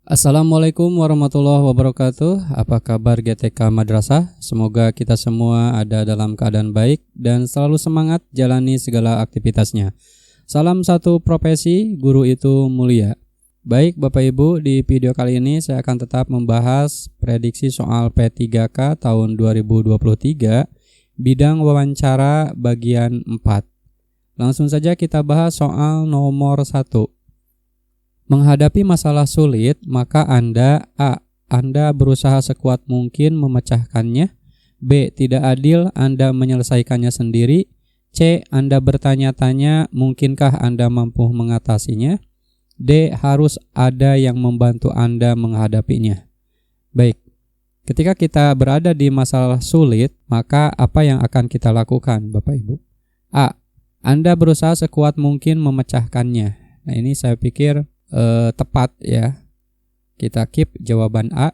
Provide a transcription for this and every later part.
Assalamualaikum warahmatullahi wabarakatuh. Apa kabar GTK Madrasah? Semoga kita semua ada dalam keadaan baik dan selalu semangat jalani segala aktivitasnya. Salam satu profesi, guru itu mulia. Baik Bapak Ibu, di video kali ini saya akan tetap membahas prediksi soal P3K tahun 2023 bidang wawancara bagian 4. Langsung saja kita bahas soal nomor 1. Menghadapi masalah sulit, maka Anda berusaha sekuat mungkin memecahkannya. B. Tidak adil, Anda menyelesaikannya sendiri. C. Anda bertanya-tanya, mungkinkah Anda mampu mengatasinya? D. Harus ada yang membantu Anda menghadapinya. Baik, ketika kita berada di masalah sulit, maka apa yang akan kita lakukan, Bapak Ibu? A. Anda berusaha sekuat mungkin memecahkannya. Nah, ini saya pikir tepat ya. Kita keep jawaban A.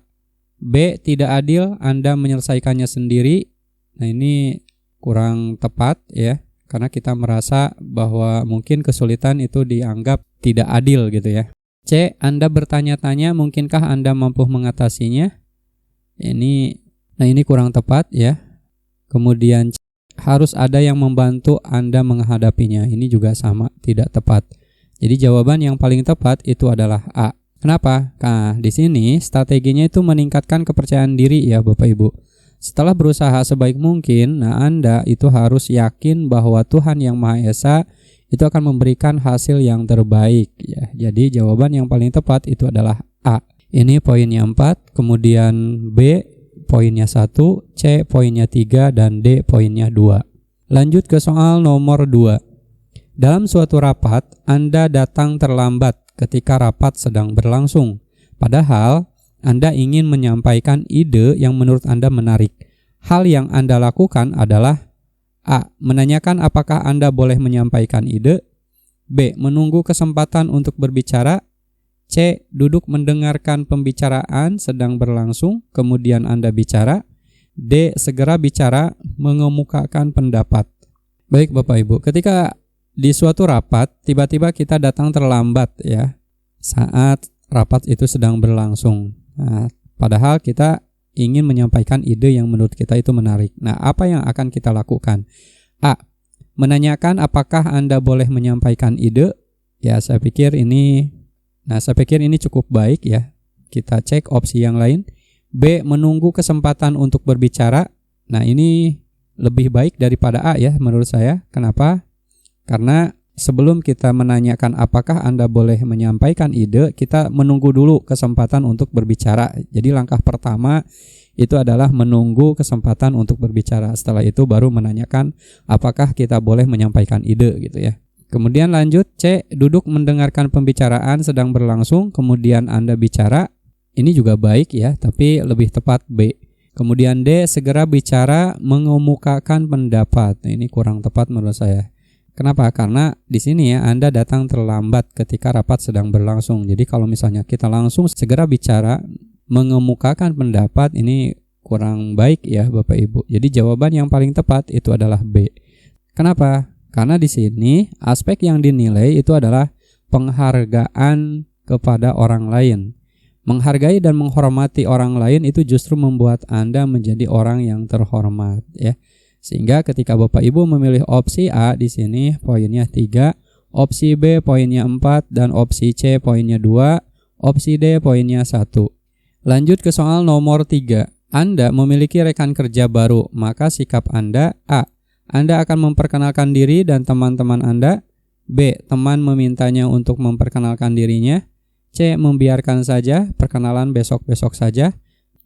B. Tidak adil, Anda menyelesaikannya sendiri. Nah, ini kurang tepat ya, karena kita merasa bahwa mungkin kesulitan itu dianggap tidak adil gitu ya. C. Anda bertanya-tanya, mungkinkah Anda mampu mengatasinya? Ini kurang tepat ya. Kemudian C. Harus ada yang membantu Anda menghadapinya. Ini juga sama, tidak tepat. Jadi jawaban yang paling tepat itu adalah A. Kenapa? Nah, di sini strateginya itu meningkatkan kepercayaan diri ya Bapak Ibu. Setelah berusaha sebaik mungkin, Anda itu harus yakin bahwa Tuhan Yang Maha Esa itu akan memberikan hasil yang terbaik ya. Jadi jawaban yang paling tepat itu adalah A. Ini poinnya 4, kemudian B poinnya 1, C poinnya 3, dan D poinnya 2. Lanjut ke soal nomor 2. Dalam suatu rapat, Anda datang terlambat ketika rapat sedang berlangsung. Padahal, Anda ingin menyampaikan ide yang menurut Anda menarik. Hal yang Anda lakukan adalah A. Menanyakan apakah Anda boleh menyampaikan ide. B. Menunggu kesempatan untuk berbicara. C. Duduk mendengarkan pembicaraan sedang berlangsung, kemudian Anda bicara. D. Segera bicara, mengemukakan pendapat. Baik Bapak Ibu, ketika di suatu rapat, tiba-tiba kita datang terlambat ya, saat rapat itu sedang berlangsung. Nah, padahal kita ingin menyampaikan ide yang menurut kita itu menarik. Nah, apa yang akan kita lakukan? A. Menanyakan apakah Anda boleh menyampaikan ide. Ya, saya pikir ini cukup baik ya. Kita cek opsi yang lain. B. Menunggu kesempatan untuk berbicara. Nah, ini lebih baik daripada A ya menurut saya. Kenapa? Karena sebelum kita menanyakan apakah Anda boleh menyampaikan ide, kita menunggu dulu kesempatan untuk berbicara. Jadi langkah pertama itu adalah menunggu kesempatan untuk berbicara. Setelah itu baru menanyakan apakah kita boleh menyampaikan ide gitu ya. Kemudian lanjut C, duduk mendengarkan pembicaraan sedang berlangsung, kemudian Anda bicara. Ini juga baik ya, tapi lebih tepat B. Kemudian D, segera bicara, mengemukakan pendapat. Nah, ini kurang tepat menurut saya. Kenapa? Karena di sini ya Anda datang terlambat ketika rapat sedang berlangsung. Jadi kalau misalnya kita langsung segera bicara, mengemukakan pendapat, ini kurang baik ya Bapak Ibu. Jadi jawaban yang paling tepat itu adalah B. Kenapa? Karena di sini aspek yang dinilai itu adalah penghargaan kepada orang lain. Menghargai dan menghormati orang lain itu justru membuat Anda menjadi orang yang terhormat ya. Sehingga ketika Bapak Ibu memilih opsi A di sini poinnya 3, opsi B poinnya 4, dan opsi C poinnya 2, opsi D poinnya 1. Lanjut ke soal nomor 3. Anda memiliki rekan kerja baru, maka sikap Anda A. Anda akan memperkenalkan diri dan teman-teman Anda. B. Teman memintanya untuk memperkenalkan dirinya. C. Membiarkan saja, perkenalan besok-besok saja.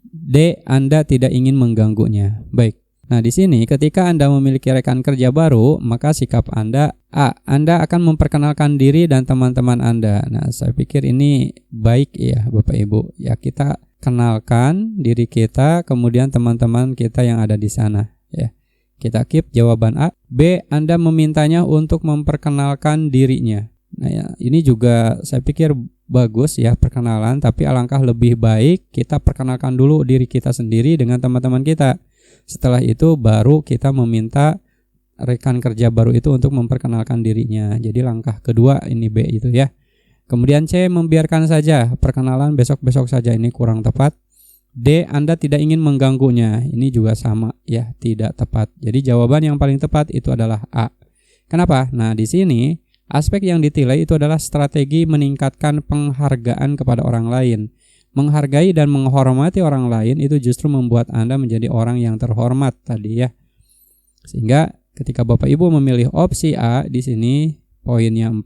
D. Anda tidak ingin mengganggunya. Baik. Nah, di sini ketika Anda memiliki rekan kerja baru, maka sikap Anda A. Anda akan memperkenalkan diri dan teman-teman Anda. Nah, saya pikir ini baik ya Bapak Ibu. Ya, kita kenalkan diri kita, kemudian teman-teman kita yang ada di sana ya. Kita keep jawaban A. B. Anda memintanya untuk memperkenalkan dirinya. Nah, ya, ini juga saya pikir bagus ya perkenalan, tapi alangkah lebih baik kita perkenalkan dulu diri kita sendiri dengan teman-teman kita. Setelah itu baru kita meminta rekan kerja baru itu untuk memperkenalkan dirinya. Jadi langkah kedua ini B itu ya. Kemudian C, membiarkan saja, perkenalan besok-besok saja, ini kurang tepat. D, Anda tidak ingin mengganggunya, ini juga sama ya, tidak tepat. Jadi jawaban yang paling tepat itu adalah A. Kenapa? Nah, di sini aspek yang ditilai itu adalah strategi meningkatkan penghargaan kepada orang lain. Menghargai dan menghormati orang lain itu justru membuat Anda menjadi orang yang terhormat tadi ya. Sehingga ketika Bapak Ibu memilih opsi A di sini poinnya 4,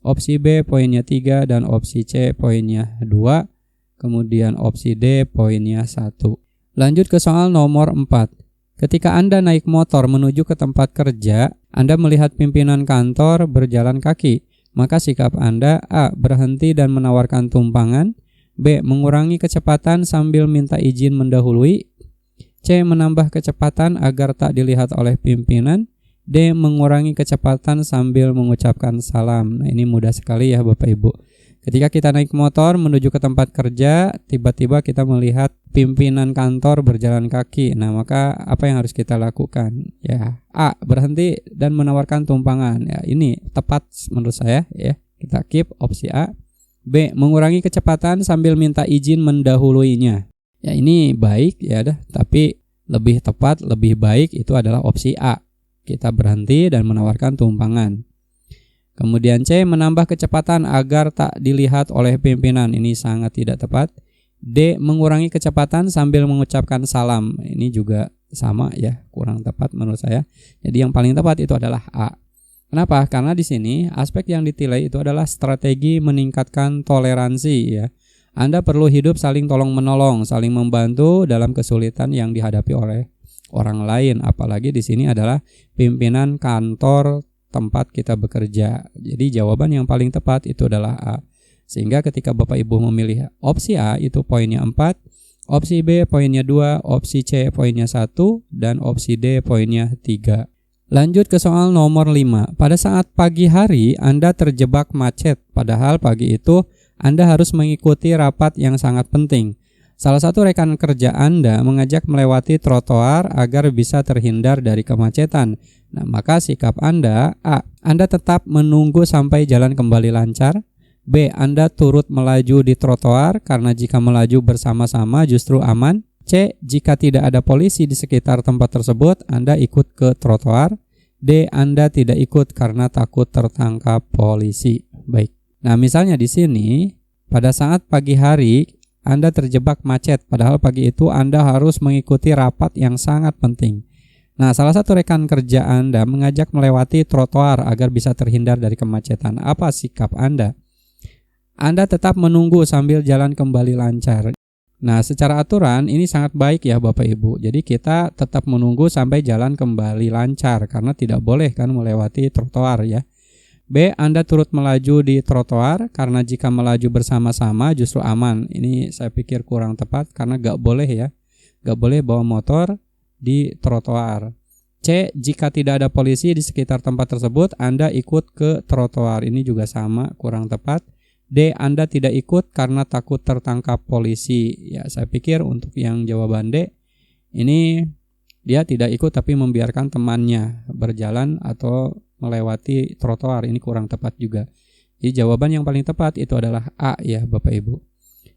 opsi B poinnya 3, dan opsi C poinnya 2, kemudian opsi D poinnya 1. Lanjut ke soal nomor 4. Ketika Anda naik motor menuju ke tempat kerja, Anda melihat pimpinan kantor berjalan kaki, maka sikap Anda A, berhenti dan menawarkan tumpangan, B, mengurangi kecepatan sambil minta izin mendahului, C, menambah kecepatan agar tak dilihat oleh pimpinan, D, mengurangi kecepatan sambil mengucapkan salam. Nah, ini mudah sekali ya Bapak Ibu. Ketika kita naik motor menuju ke tempat kerja, tiba-tiba kita melihat pimpinan kantor berjalan kaki. Nah, maka apa yang harus kita lakukan? Ya, A, berhenti dan menawarkan tumpangan. Ya, ini tepat menurut saya ya. Kita keep opsi A. B, mengurangi kecepatan sambil minta izin mendahuluinya. Ya, ini baik ya dah, tapi lebih tepat, lebih baik itu adalah opsi A. Kita berhenti dan menawarkan tumpangan. Kemudian C, menambah kecepatan agar tak dilihat oleh pimpinan. Ini sangat tidak tepat. D, mengurangi kecepatan sambil mengucapkan salam. Ini juga sama ya, kurang tepat menurut saya. Jadi yang paling tepat itu adalah A. Kenapa? Karena di sini aspek yang ditilai itu adalah strategi meningkatkan toleransi ya. Anda perlu hidup saling tolong-menolong, saling membantu dalam kesulitan yang dihadapi oleh orang lain. Apalagi di sini adalah pimpinan kantor tempat kita bekerja. Jadi jawaban yang paling tepat itu adalah A. Sehingga ketika Bapak Ibu memilih opsi A itu poinnya 4, opsi B poinnya 2, opsi C poinnya 1, dan opsi D poinnya 3. Lanjut ke soal nomor 5. Pada saat pagi hari Anda terjebak macet, padahal pagi itu Anda harus mengikuti rapat yang sangat penting. Salah satu rekan kerja Anda mengajak melewati trotoar agar bisa terhindar dari kemacetan. Nah, maka sikap Anda A, Anda tetap menunggu sampai jalan kembali lancar. B, Anda turut melaju di trotoar karena jika melaju bersama-sama justru aman. C, jika tidak ada polisi di sekitar tempat tersebut, Anda ikut ke trotoar. D, Anda tidak ikut karena takut tertangkap polisi. Baik. Nah, misalnya di sini pada saat pagi hari Anda terjebak macet, padahal pagi itu Anda harus mengikuti rapat yang sangat penting. Nah, salah satu rekan kerja Anda mengajak melewati trotoar agar bisa terhindar dari kemacetan. Apa sikap Anda? Anda tetap menunggu sambil jalan kembali lancar. Nah, secara aturan ini sangat baik ya Bapak Ibu. Jadi kita tetap menunggu sampai jalan kembali lancar karena tidak boleh kan melewati trotoar ya. B, Anda turut melaju di trotoar karena jika melaju bersama-sama justru aman. Ini saya pikir kurang tepat karena gak boleh ya. Gak boleh bawa motor di trotoar. C, jika tidak ada polisi di sekitar tempat tersebut, Anda ikut ke trotoar. Ini juga sama, kurang tepat. D, Anda tidak ikut karena takut tertangkap polisi. Ya, saya pikir untuk yang jawaban D, ini dia tidak ikut tapi membiarkan temannya berjalan atau melewati trotoar. Ini kurang tepat juga. Jadi jawaban yang paling tepat itu adalah A ya Bapak Ibu.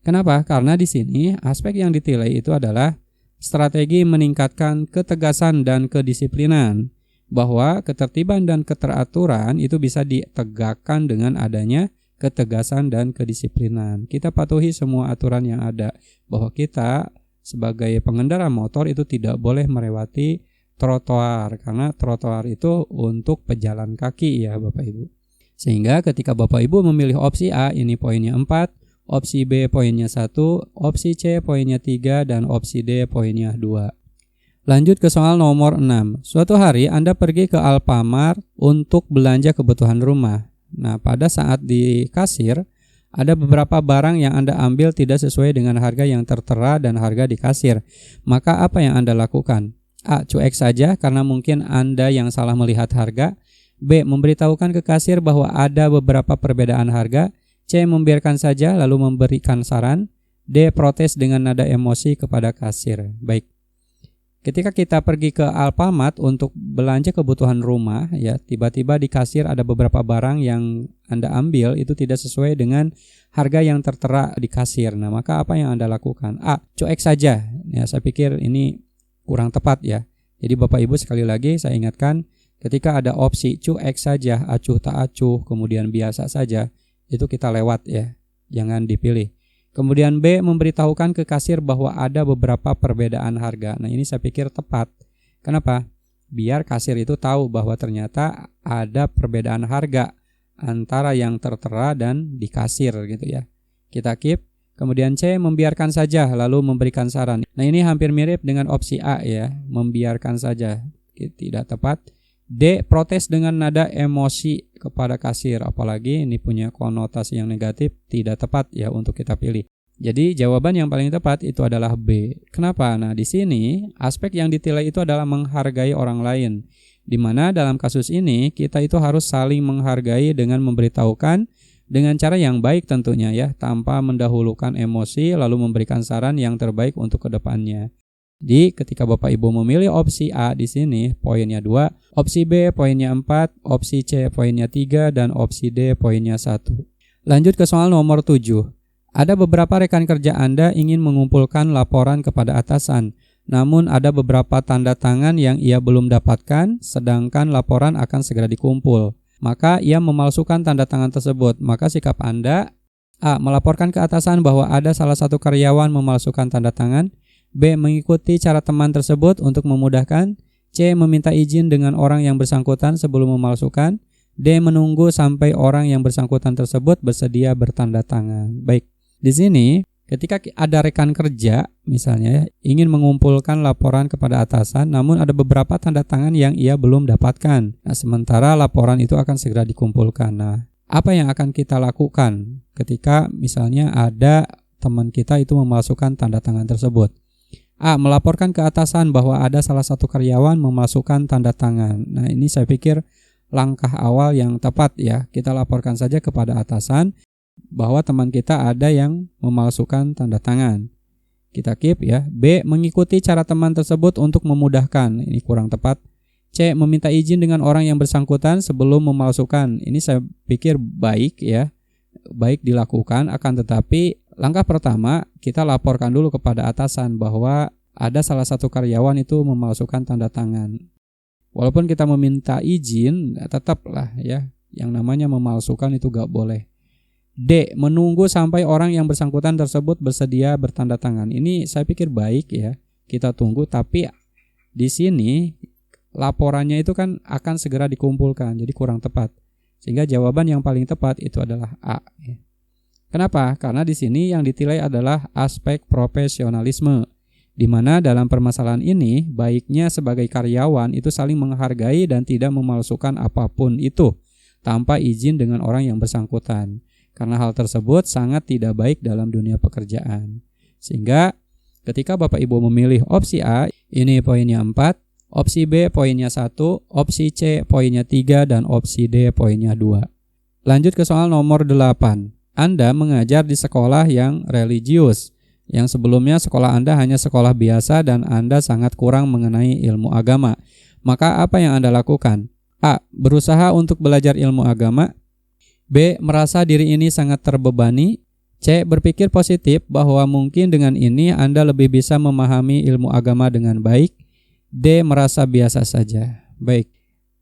Kenapa? Karena di sini aspek yang ditilai itu adalah strategi meningkatkan ketegasan dan kedisiplinan. Bahwa ketertiban dan keteraturan itu bisa ditegakkan dengan adanya ketegasan dan kedisiplinan. Kita patuhi semua aturan yang ada. Bahwa kita sebagai pengendara motor itu tidak boleh melewati trotoar karena trotoar itu untuk pejalan kaki ya Bapak Ibu. Sehingga ketika Bapak Ibu memilih opsi A ini poinnya 4, opsi B poinnya 1, opsi C poinnya 3, dan opsi D poinnya 2. Lanjut ke soal nomor 6. Suatu hari Anda pergi ke Alfamart untuk belanja kebutuhan rumah. Nah, pada saat di kasir ada beberapa barang yang Anda ambil tidak sesuai dengan harga yang tertera dan harga di kasir. Maka apa yang Anda lakukan? A, cuek saja karena mungkin Anda yang salah melihat harga. B, memberitahukan ke kasir bahwa ada beberapa perbedaan harga. C, membiarkan saja lalu memberikan saran. D, protes dengan nada emosi kepada kasir. Baik. Ketika kita pergi ke Alfamart untuk belanja kebutuhan rumah, ya, tiba-tiba di kasir ada beberapa barang yang Anda ambil itu tidak sesuai dengan harga yang tertera di kasir. Nah, maka apa yang Anda lakukan? A. Cuek saja. Ya, saya pikir ini kurang tepat ya. Jadi Bapak Ibu sekali lagi saya ingatkan, ketika ada opsi cuek saja, acuh tak acuh, kemudian biasa saja, itu kita lewat ya. Jangan dipilih. Kemudian B, memberitahukan ke kasir bahwa ada beberapa perbedaan harga. Nah, ini saya pikir tepat. Kenapa? Biar kasir itu tahu bahwa ternyata ada perbedaan harga antara yang tertera dan di kasir gitu ya. Kita keep. Kemudian C, membiarkan saja lalu memberikan saran. Nah, ini hampir mirip dengan opsi A ya, membiarkan saja. Tidak tepat. D, protes dengan nada emosi kepada kasir, apalagi ini punya konotasi yang negatif, tidak tepat ya untuk kita pilih. Jadi jawaban yang paling tepat itu adalah B. Kenapa? Nah, di sini aspek yang ditilai itu adalah menghargai orang lain. Di mana dalam kasus ini kita itu harus saling menghargai dengan memberitahukan dengan cara yang baik tentunya ya, tanpa mendahulukan emosi lalu memberikan saran yang terbaik untuk kedepannya. Jadi ketika Bapak Ibu memilih opsi A di sini poinnya 2, opsi B poinnya 4, opsi C poinnya 3, dan opsi D poinnya 1. Lanjut ke soal nomor 7. Ada beberapa rekan kerja Anda ingin mengumpulkan laporan kepada atasan, namun ada beberapa tanda tangan yang ia belum dapatkan, sedangkan laporan akan segera dikumpul. Maka ia memalsukan tanda tangan tersebut. Maka sikap Anda: A. Melaporkan ke atasan bahwa ada salah satu karyawan memalsukan tanda tangan. B. Mengikuti cara teman tersebut untuk memudahkan. C. Meminta izin dengan orang yang bersangkutan sebelum memalsukan. D. Menunggu sampai orang yang bersangkutan tersebut bersedia bertanda tangan. Baik, di sini ketika ada rekan kerja misalnya ingin mengumpulkan laporan kepada atasan, namun ada beberapa tanda tangan yang ia belum dapatkan. Nah, sementara laporan itu akan segera dikumpulkan. Nah, apa yang akan kita lakukan ketika misalnya ada teman kita itu memalsukan tanda tangan tersebut? A. Melaporkan ke atasan bahwa ada salah satu karyawan memalsukan tanda tangan. Nah, ini saya pikir langkah awal yang tepat ya. Kita laporkan saja kepada atasan bahwa teman kita ada yang memalsukan tanda tangan. Kita keep ya. B. Mengikuti cara teman tersebut untuk memudahkan. Ini kurang tepat. C. Meminta izin dengan orang yang bersangkutan sebelum memalsukan. Ini saya pikir baik ya. Baik dilakukan, akan tetapi langkah pertama kita laporkan dulu kepada atasan bahwa ada salah satu karyawan itu memalsukan tanda tangan. Walaupun kita meminta izin, tetaplah ya, yang namanya memalsukan itu gak boleh. D. Menunggu sampai orang yang bersangkutan tersebut bersedia bertanda tangan. Ini saya pikir baik ya, kita tunggu, tapi di sini laporannya itu kan akan segera dikumpulkan, jadi kurang tepat. Sehingga jawaban yang paling tepat itu adalah A. Kenapa? Karena di sini yang ditilai adalah aspek profesionalisme, di mana dalam permasalahan ini baiknya sebagai karyawan itu saling menghargai dan tidak memalsukan apapun itu tanpa izin dengan orang yang bersangkutan. Karena hal tersebut sangat tidak baik dalam dunia pekerjaan. Sehingga ketika Bapak Ibu memilih opsi A, ini poinnya 4, opsi B poinnya 1, opsi C poinnya 3, dan opsi D poinnya 2. Lanjut ke soal nomor 8. Anda mengajar di sekolah yang religius, yang sebelumnya sekolah Anda hanya sekolah biasa dan Anda sangat kurang mengenai ilmu agama. Maka apa yang Anda lakukan? A. Berusaha untuk belajar ilmu agama. B. Merasa diri ini sangat terbebani. C. Berpikir positif bahwa mungkin dengan ini Anda lebih bisa memahami ilmu agama dengan baik. D. Merasa biasa saja. Baik,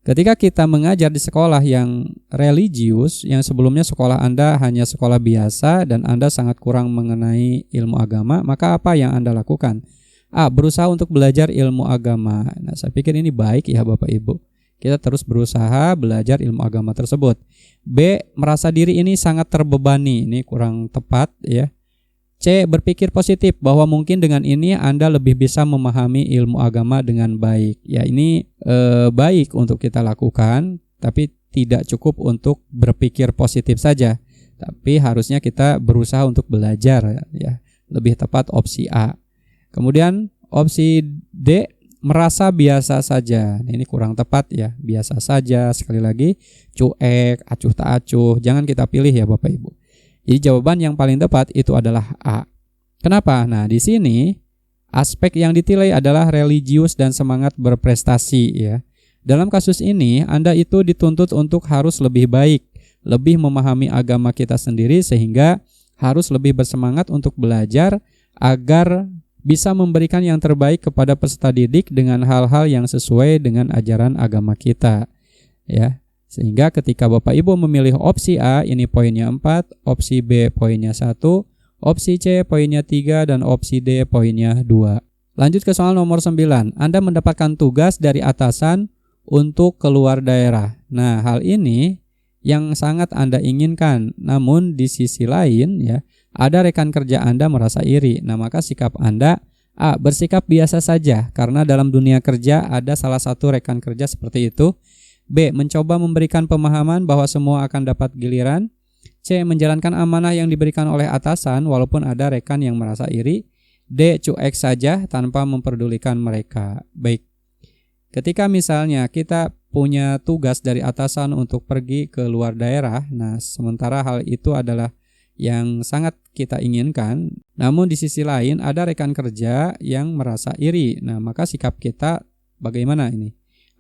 ketika kita mengajar di sekolah yang religius, yang sebelumnya sekolah Anda hanya sekolah biasa dan Anda sangat kurang mengenai ilmu agama, maka apa yang Anda lakukan? A. Berusaha untuk belajar ilmu agama. Nah, saya pikir ini baik ya Bapak Ibu. Kita terus berusaha belajar ilmu agama tersebut. B. Merasa diri ini sangat terbebani. Ini kurang tepat ya. C. Berpikir positif bahwa mungkin dengan ini Anda lebih bisa memahami ilmu agama dengan baik. Ya, ini baik untuk kita lakukan, tapi tidak cukup untuk berpikir positif saja. Tapi harusnya kita berusaha untuk belajar ya. Lebih tepat opsi A. Kemudian opsi D, merasa biasa saja. Ini kurang tepat ya. Biasa saja, sekali lagi cuek, acuh tak acuh. Jangan kita pilih ya Bapak Ibu. Jadi jawaban yang paling tepat itu adalah A. Kenapa? Nah, di sini Aspek yang ditilai adalah religius dan semangat berprestasi ya. Dalam kasus ini, Anda itu dituntut untuk harus lebih baik, lebih memahami agama kita sendiri sehingga harus lebih bersemangat untuk belajar agar bisa memberikan yang terbaik kepada peserta didik dengan hal-hal yang sesuai dengan ajaran agama kita ya. Sehingga ketika Bapak Ibu memilih opsi A, ini poinnya 4, opsi B poinnya 1, opsi C poinnya 3, dan opsi D poinnya 2. Lanjut ke soal nomor 9. Anda mendapatkan tugas dari atasan untuk keluar daerah. Nah, hal ini yang sangat Anda inginkan. Namun di sisi lain ya, ada rekan kerja Anda merasa iri. Nah, maka sikap Anda A. Bersikap biasa saja karena dalam dunia kerja ada salah satu rekan kerja seperti itu. B. Mencoba memberikan pemahaman bahwa semua akan dapat giliran. C. Menjalankan amanah yang diberikan oleh atasan walaupun ada rekan yang merasa iri. D. Cuek saja tanpa memperdulikan mereka. Baik, ketika misalnya kita punya tugas dari atasan untuk pergi ke luar daerah, nah sementara hal itu adalah yang sangat kita inginkan, namun di sisi lain ada rekan kerja yang merasa iri. Nah, maka sikap kita bagaimana ini?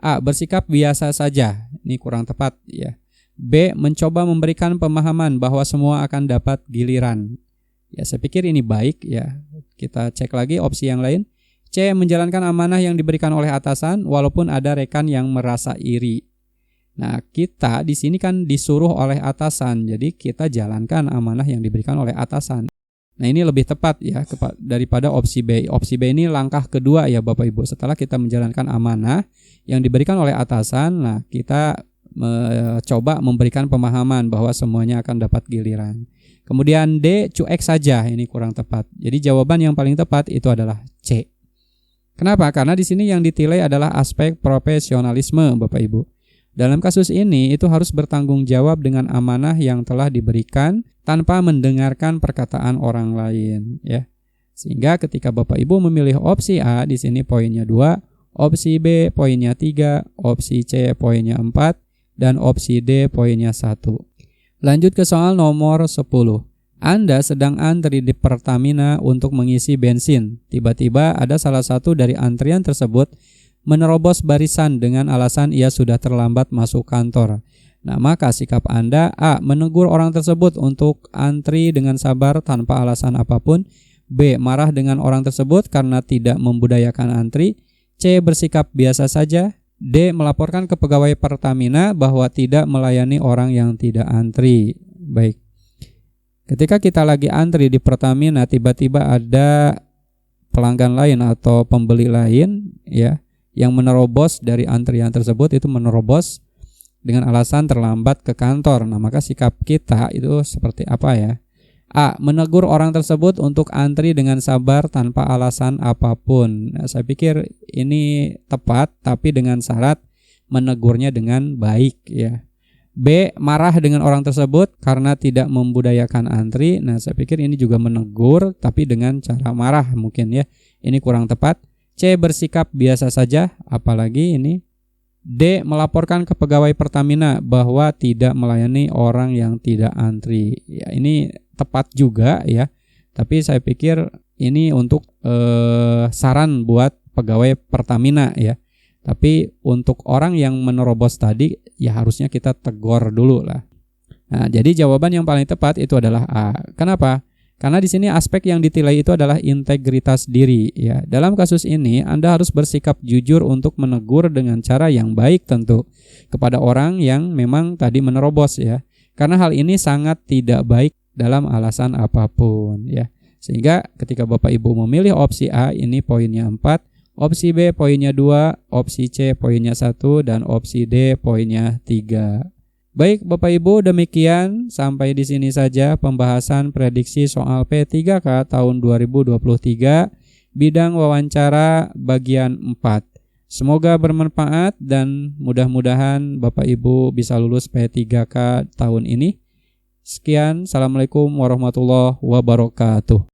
A. Bersikap biasa saja. Ini kurang tepat ya. B. Mencoba memberikan pemahaman bahwa semua akan dapat giliran. Ya, saya pikir ini baik ya. Kita cek lagi opsi yang lain. C. Menjalankan amanah yang diberikan oleh atasan walaupun ada rekan yang merasa iri. Nah, kita di sini kan disuruh oleh atasan. Jadi kita jalankan amanah yang diberikan oleh atasan. Nah, ini lebih tepat ya daripada opsi B. Opsi B ini langkah kedua ya Bapak Ibu. Setelah kita menjalankan amanah yang diberikan oleh atasan, nah kita coba memberikan pemahaman bahwa semuanya akan dapat giliran. Kemudian D. Cuek saja. Ini kurang tepat. Jadi jawaban yang paling tepat itu adalah C. Kenapa? Karena di sini yang ditilai adalah aspek profesionalisme Bapak Ibu. Dalam kasus ini itu harus bertanggung jawab dengan amanah yang telah diberikan tanpa mendengarkan perkataan orang lain ya. Sehingga ketika Bapak Ibu memilih opsi A, di sini poinnya 2, opsi B poinnya 3, opsi C poinnya 4, dan opsi D poinnya 1. Lanjut ke soal nomor 10. Anda sedang antri di Pertamina untuk mengisi bensin. Tiba-tiba ada salah satu dari antrian tersebut menerobos barisan dengan alasan ia sudah terlambat masuk kantor. Nah, maka sikap Anda A. Menegur orang tersebut untuk antri dengan sabar tanpa alasan apapun. B. Marah dengan orang tersebut karena tidak membudayakan antri. C. Bersikap biasa saja. D. Melaporkan ke pegawai Pertamina bahwa tidak melayani orang yang tidak antri. Baik. Ketika kita lagi antri di Pertamina, tiba-tiba ada pelanggan lain atau pembeli lain ya yang menerobos dari antrian tersebut, itu menerobos dengan alasan terlambat ke kantor. Nah, maka sikap kita itu seperti apa ya? A. Menegur orang tersebut untuk antri dengan sabar tanpa alasan apapun. Nah, saya pikir ini tepat, tapi dengan syarat menegurnya dengan baik ya. B. Marah dengan orang tersebut karena tidak membudayakan antri. Nah, saya pikir ini juga menegur, tapi dengan cara marah mungkin ya. Ini kurang tepat. C. Bersikap biasa saja, apalagi ini. D. Melaporkan ke pegawai Pertamina bahwa tidak melayani orang yang tidak antri. Ya, ini tepat juga ya. Tapi saya pikir ini untuk saran buat pegawai Pertamina ya. Tapi untuk orang yang menerobos tadi ya harusnya kita tegur dulu lah. Nah, jadi jawaban yang paling tepat itu adalah A. Kenapa? Karena di sini aspek yang ditilai itu adalah integritas diri ya. Dalam kasus ini Anda harus bersikap jujur untuk menegur dengan cara yang baik tentu kepada orang yang memang tadi menerobos ya. Karena hal ini sangat tidak baik dalam alasan apapun ya. Sehingga ketika Bapak Ibu memilih opsi A, ini poinnya 4, opsi B poinnya 2, opsi C poinnya 1, dan opsi D poinnya 3. Baik Bapak Ibu, demikian sampai di sini saja pembahasan prediksi soal P3K tahun 2023 bidang wawancara bagian 4. Semoga bermanfaat dan mudah-mudahan Bapak Ibu bisa lulus P3K tahun ini. Sekian, Assalamualaikum warahmatullahi wabarakatuh.